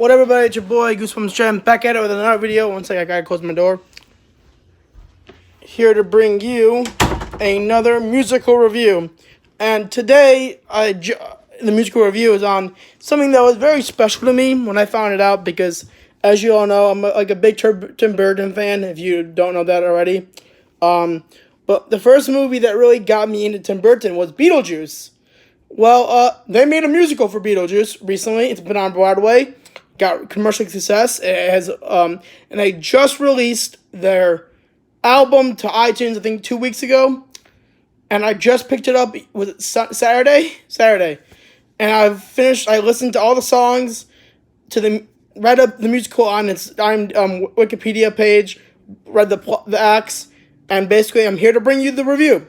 What up, everybody? It's your boy Goosebumps Jam back at it with another video. One second, I gotta close my door. Here to bring you another musical review, and today the musical review is on something that was very special to me when I found it out because, as you all know, I'm a big Tim Burton fan. If you don't know that already, but the first movie that really got me into Tim Burton was Beetlejuice. Well, they made a musical for Beetlejuice recently. It's been on Broadway. Got commercial success. It has, and they just released their album to iTunes, I think 2 weeks ago, and I just picked it up. Was it Saturday, and I listened to all the songs, read up the musical on its Wikipedia page, read the acts, and basically I'm here to bring you the review.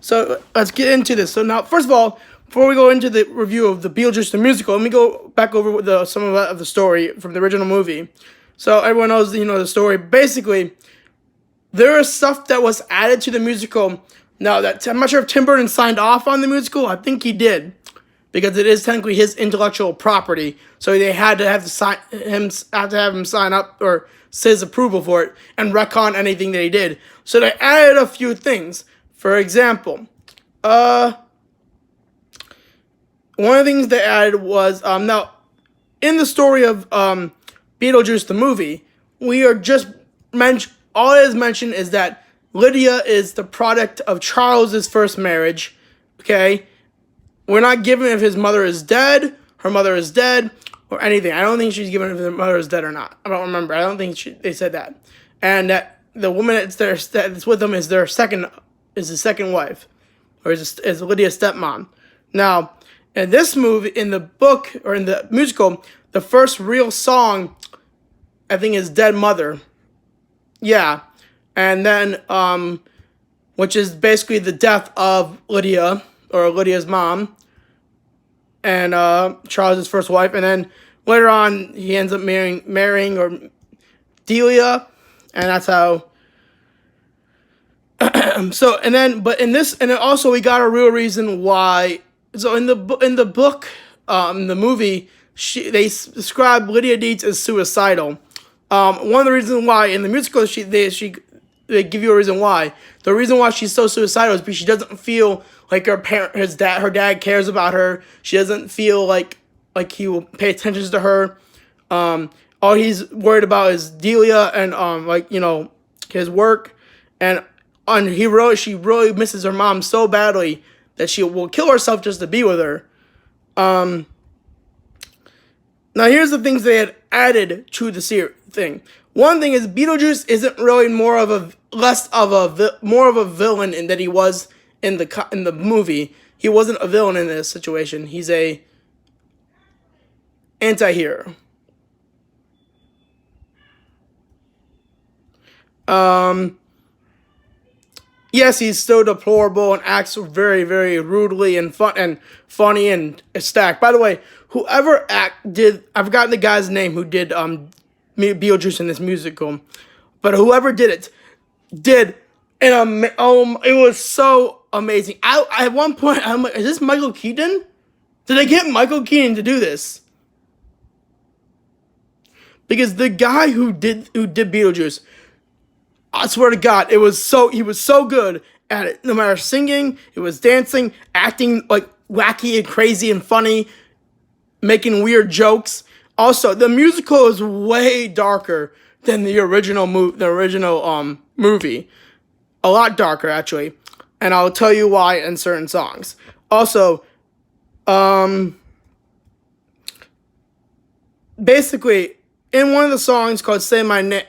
So let's get into this. So now, first of all, before we go into the review of the Beetlejuice the musical, let me go back over some of the story from the original movie. So everyone knows, the story. Basically, there is stuff that was added to the musical. Now, I'm not sure if Tim Burton signed off on the musical. I think he did, because it is technically his intellectual property. So they had to have him sign up or say his approval for it and retcon anything that he did. So they added a few things. For example, one of the things they added was, now, in the story of Beetlejuice the movie, all it is mentioned is that Lydia is the product of Charles's first marriage, okay? We're not given if his mother is dead, her mother is dead, or anything. I don't think she's given if her mother is dead or not. I don't remember. I don't think they said that. And that the woman that's with them is his second wife, or is Lydia's stepmom. Now, in this movie, in the book, or in the musical, the first real song, I think, is Dead Mother. Yeah. And then, which is basically the death of Lydia, or Lydia's mom, and Charles' first wife. And then later on, he ends up marrying or Delia, and that's how. But in this, and then also we got a real reason why. So in the book, the movie, they describe Lydia Deetz as suicidal. One of the reasons why in the musical they give you a reason why. The reason why she's so suicidal is because she doesn't feel like her dad cares about her. She doesn't feel like he will pay attention to her. All he's worried about is Delia and his work, and she really misses her mom so badly that she will kill herself just to be with her. Now here's the things they had added to the thing. One thing is Beetlejuice isn't really more of a villain in that he was in the movie. He wasn't a villain in this situation. He's a anti-hero. Yes, he's still deplorable and acts very, very rudely and funny and stacked. By the way, I've forgotten the guy's name who did Beetlejuice in this musical, but whoever did it, it was so amazing. At one point, I'm like, is this Michael Keaton? Did they get Michael Keaton to do this? Because the guy who did Beetlejuice, I swear to God, he was so good at it. No matter singing, it was dancing, acting like wacky and crazy and funny, making weird jokes. Also, the musical is way darker than the original movie. A lot darker, actually. And I'll tell you why in certain songs. Also, basically, in one of the songs called Say My Name,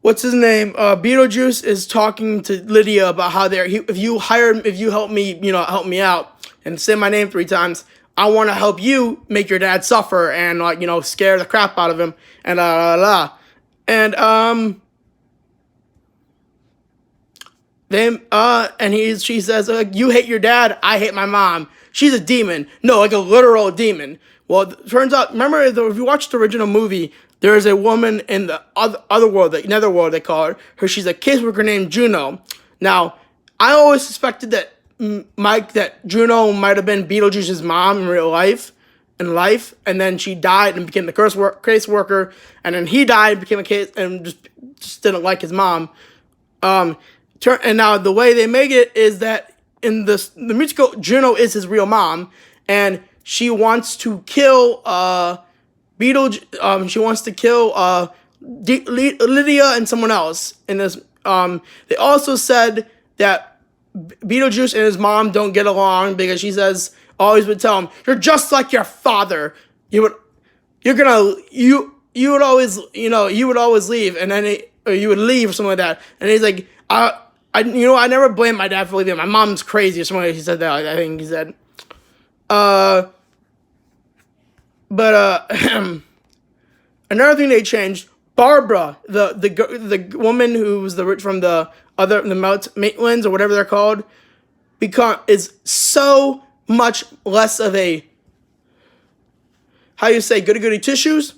what's his name? Beetlejuice is talking to Lydia about how if you help me out and say my name 3 times, I want to help you make your dad suffer and scare the crap out of him and and she says, you hate your dad, I hate my mom. She's a demon. No, like a literal demon. Well, it turns out, remember, if you watch the original movie, there is a woman in the other world, the netherworld, they call her. She's a caseworker named Juno. Now, I always suspected that that Juno might have been Beetlejuice's mom in real life, and then she died and became the case worker, and then he died and became a case and just didn't like his mom. And now the way they make it is that in the musical, Juno is his real mom, and she wants to kill Beetlejuice. She wants to kill Lydia and someone else in this. They also said that Beetlejuice and his mom don't get along because she says always would tell him, "You're just like your father. You would always leave, and then or you would leave or something like that." And he's like, I never blame my dad for leaving. My mom's crazy or something like that. He said that. I think he said. Another thing they changed, Barbara, the woman who was from the Maitlands or whatever they're called, is so much less of a, how you say, goody tissues.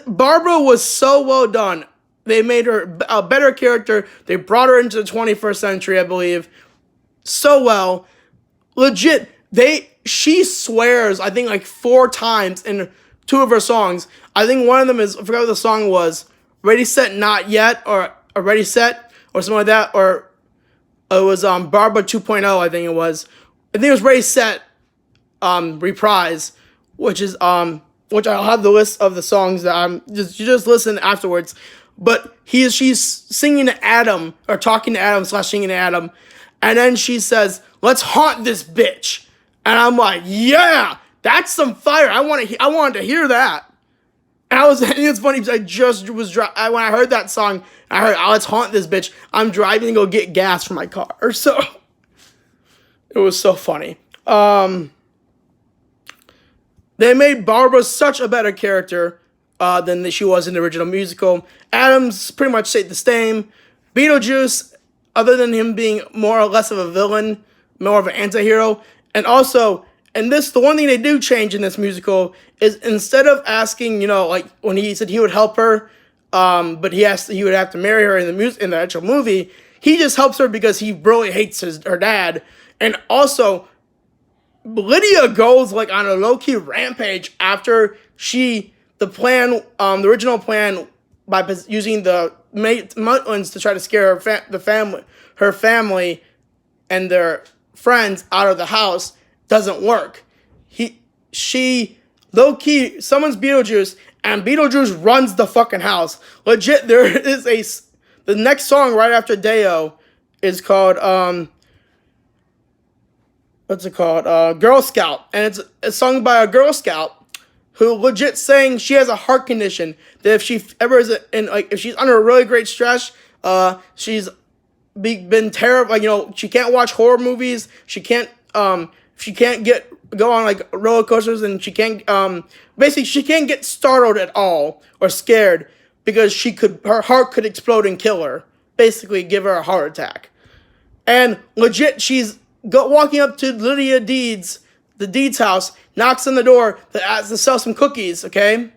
Barbara was so well done. They made her a better character. They brought her into the 21st century, I believe, so well. Legit, she swears, I think, like 4 times in 2 of her songs. I think one of them is, I forgot what the song was, Ready, Set, Not Yet, or Ready, Set, or something like that, or it was Barbara 2.0, I think it was. I think it was Ready, Set, Reprise, which I'll have the list of the songs that you just listen afterwards. But she's singing to Adam, or talking to Adam / singing to Adam, and then she says, "Let's haunt this bitch." And I'm like, yeah, that's some fire. I wanted to hear that. And it's funny because I just was when I heard that song, I heard, "Oh, let's haunt this bitch." I'm driving to go get gas for my car, so it was so funny. They made Barbara such a better character than she was in the original musical. Adam's pretty much stayed the same. Beetlejuice, other than him being more or less of a villain, more of an anti-hero, and also, the one thing they do change in this musical is instead of asking, like when he said he would help her, but he would have to marry her in the actual movie, he just helps her because he really hates her dad. And also, Lydia goes like on a low-key rampage after the original plan by using the Maitlands to try to scare her family and their friends out of the house doesn't work. She low-key summons Beetlejuice, and Beetlejuice runs the fucking house. Legit, the next song right after Deo is called what's it called? Girl Scout, and it's sung by a Girl Scout who legit saying she has a heart condition, that if she ever if she's under a really great stress, she's been terrible. She can't watch horror movies. She can't go on like roller coasters, and she can't basically she can't get startled at all or scared because her heart could explode and kill her. Basically, give her a heart attack. And legit, she's walking up to Lydia Deeds, the Deeds house, knocks on the door to sell some cookies, okay?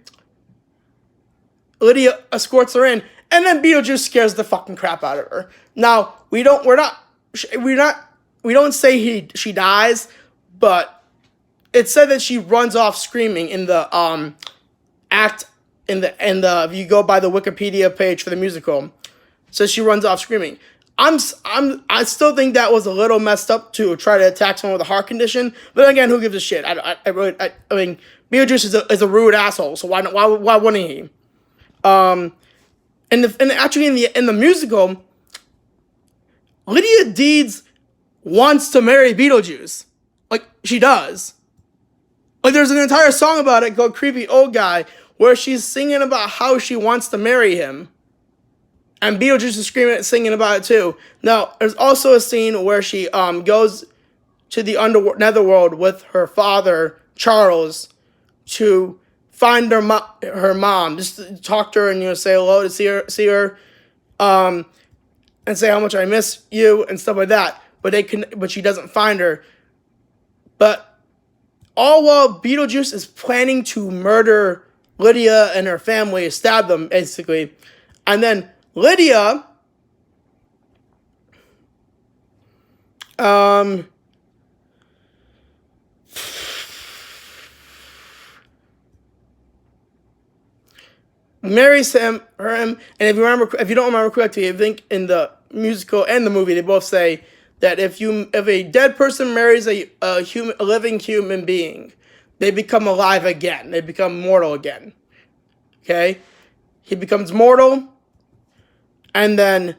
Lydia escorts her in, and then Beetlejuice scares the fucking crap out of her. Now, we don't say she dies, but it said that she runs off screaming in the if you go by the Wikipedia page for the musical. It says she runs off screaming. I still think that was a little messed up to try to attack someone with a heart condition. But again, who gives a shit? I mean, Beetlejuice is a rude asshole, so why wouldn't he? And actually in the musical, Lydia Deeds wants to marry Beetlejuice. Like, she does. Like, there's an entire song about it called "Creepy Old Guy," where she's singing about how she wants to marry him. And Beetlejuice is singing about it too. Now, there's also a scene where she goes to the netherworld with her father, Charles, to find her mom. Just to talk to her and say hello, to see her, and say how much I miss you and stuff like that. But she doesn't find her. But all while Beetlejuice is planning to murder Lydia and her family, stab them basically, and then Lydia Um, marries him, and if you don't remember correctly, I think in the musical and the movie, they both say that if a dead person marries a living human being, they become alive again. They become mortal again. Okay, he becomes mortal, and then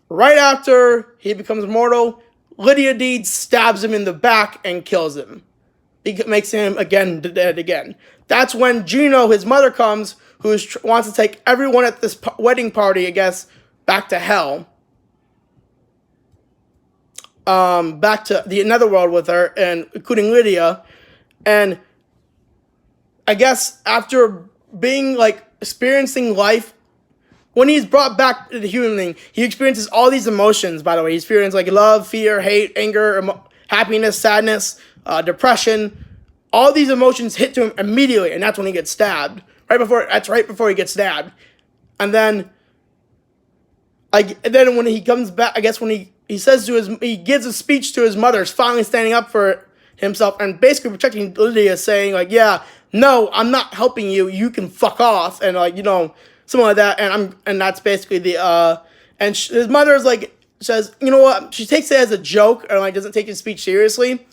right after he becomes mortal, Lydia Deed stabs him in the back and kills him. It makes him again dead again. That's when Gino, his mother, comes, who wants to take everyone at this wedding party, I guess, back to hell. Back to the netherworld with her, and including Lydia. And I guess after being like experiencing life, when he's brought back to the human thing, he experiences all these emotions, by the way. He experiences like love, fear, hate, anger, happiness, sadness, depression. All these emotions hit to him immediately, and that's when he gets stabbed. That's right before he gets stabbed. And then when he comes back, I guess when he gives a speech to his mother, finally standing up for himself and basically protecting Lydia, saying like, yeah, no, I'm not helping you. You can fuck off, and like, something like that. And that's basically his mother is like, says, you know what? She takes it as a joke and like doesn't take his speech seriously.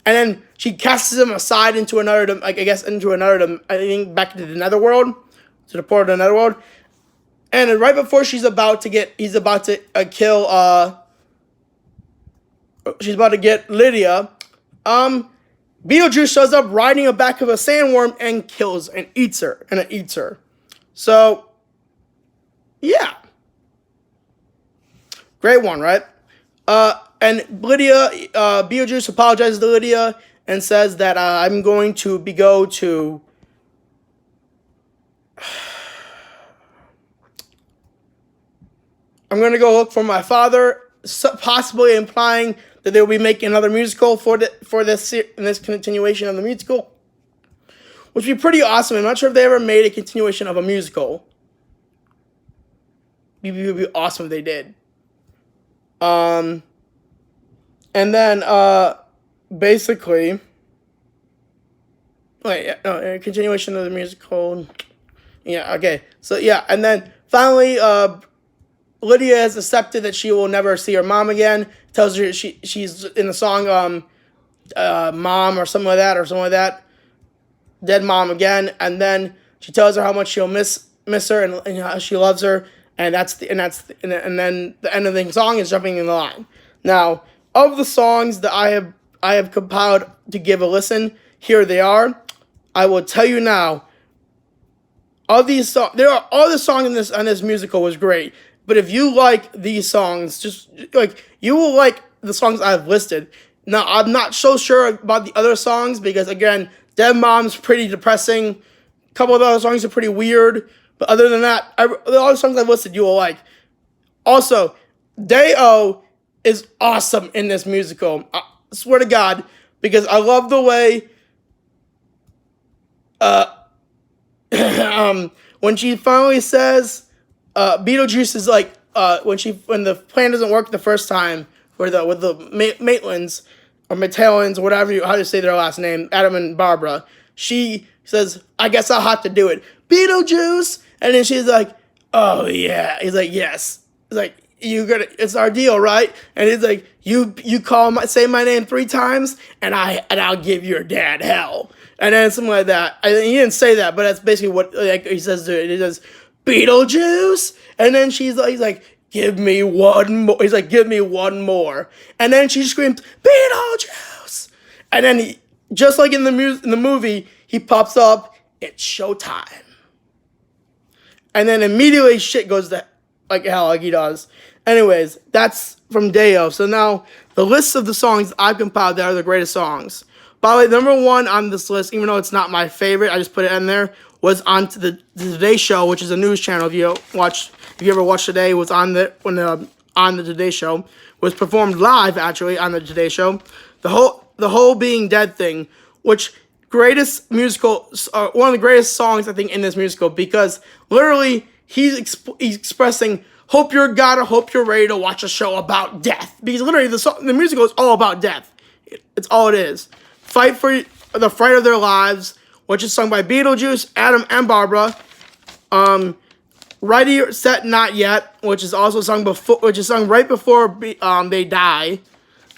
And then she casts him aside into another, I think back into the netherworld, to the port of the netherworld. And right before he's about to get Lydia, Beetlejuice shows up riding the back of a sandworm and kills and eats her. So, yeah. Great one, right? And Lydia, Beetlejuice apologizes to Lydia and says that I'm going to go to... I'm going to go look for my father, possibly implying that they'll be making another musical for this continuation of the musical, which would be pretty awesome. I'm not sure if they ever made a continuation of a musical. It would be awesome if they did. And then, basically, continuation of the musical. Yeah, okay. So, yeah, and then finally, Lydia has accepted that she will never see her mom again. Tells her she's in the song, Mom or something like that. Dead mom again. And then she tells her how much she'll miss her and how she loves her. And then the end of the song is jumping in the line. Now, of the songs that I have compiled to give a listen, here they are. I will tell you now. All the songs in this musical was great. But if you like these songs, just like you will like the songs I've listed. Now, I'm not so sure about the other songs because again, Dead Mom's pretty depressing. A couple of the other songs are pretty weird. But other than that, all the songs I've listed you will like. Also, Day-O is awesome in this musical. I swear to God, because I love the way when she finally says Beetlejuice is like when the plan doesn't work the first time with the Maitlands or Matalans or whatever how to say their last name, Adam and Barbara, she says, I guess I'll have to do it. Beetlejuice! And then she's like, oh yeah. He's like, yes. He's like, it's our deal, right? And he's like, you say my name 3 times and I'll give your dad hell. And then something like that. He didn't say that, but that's basically what he says to it. He says, Beetlejuice? And then he's like, give me one more. He's like, give me one more. And then she screams, Beetlejuice! And then just like in the movie, he pops up, it's showtime. And then immediately shit goes to like hell, like he does. Anyways, that's from Day-O. So now, the list of the songs I've compiled that are the greatest songs. By the way, number 1 on this list, even though it's not my favorite, I just put it in there, was on to the Today Show, which is a news channel. If you ever watched Today, it was on the Today Show. Was performed live, actually, on the Today Show. The whole being dead thing, which greatest musical, one of the greatest songs, I think, in this musical, because literally, he's expressing hope you're God or hope you're ready to watch a show about death. Because literally the musical is all about death. It's all it is. Fight for the Fright of Their Lives, which is sung by Beetlejuice, Adam, and Barbara. Ready, Set, Not Yet, which is also sung right before they die.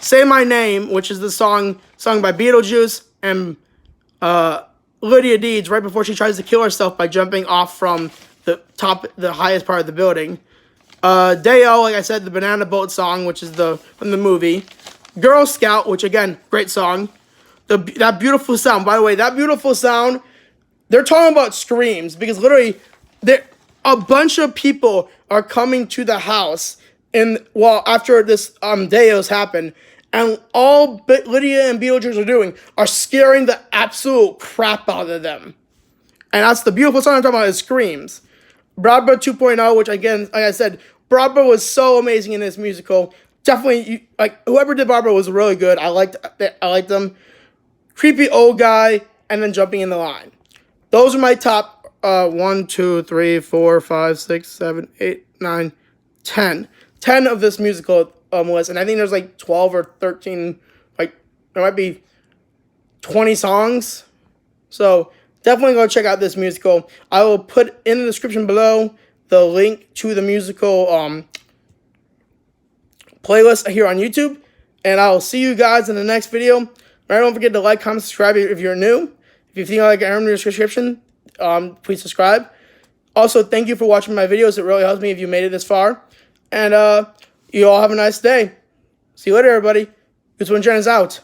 Say My Name, which is the song sung by Beetlejuice and Lydia Deeds right before she tries to kill herself by jumping off from the highest part of the building. Day-O, like I said, the Banana Boat song, which is from the movie. Girl Scout, which again, great song. That beautiful sound. By the way, that beautiful sound, they're talking about screams because literally, a bunch of people are coming to the house after this Day-O's happened, and all Lydia and Beetlejuice are doing are scaring the absolute crap out of them. And that's the beautiful song I'm talking about is screams. Barbara 2.0, which again, like I said, Barbara was so amazing in this musical. Definitely, whoever did Barbara was really good. I liked them. Creepy old guy, and then Jumping in the Line. Those are my top 1, 2, 3, 4, 5, 6, 7, 8, 9, 10. 10 of this musical list, and I think there's like 12 or 13, there might be 20 songs. So definitely go check out this musical. I will put in the description below the link to the musical playlist here on YouTube, and I will see you guys in the next video. Remember, don't forget to like, comment, subscribe if you're new. If you think I like in the description, please subscribe. Also, thank you for watching my videos. It really helps me if you made it this far. And you all have a nice day. See you later, everybody. This one Jen is out.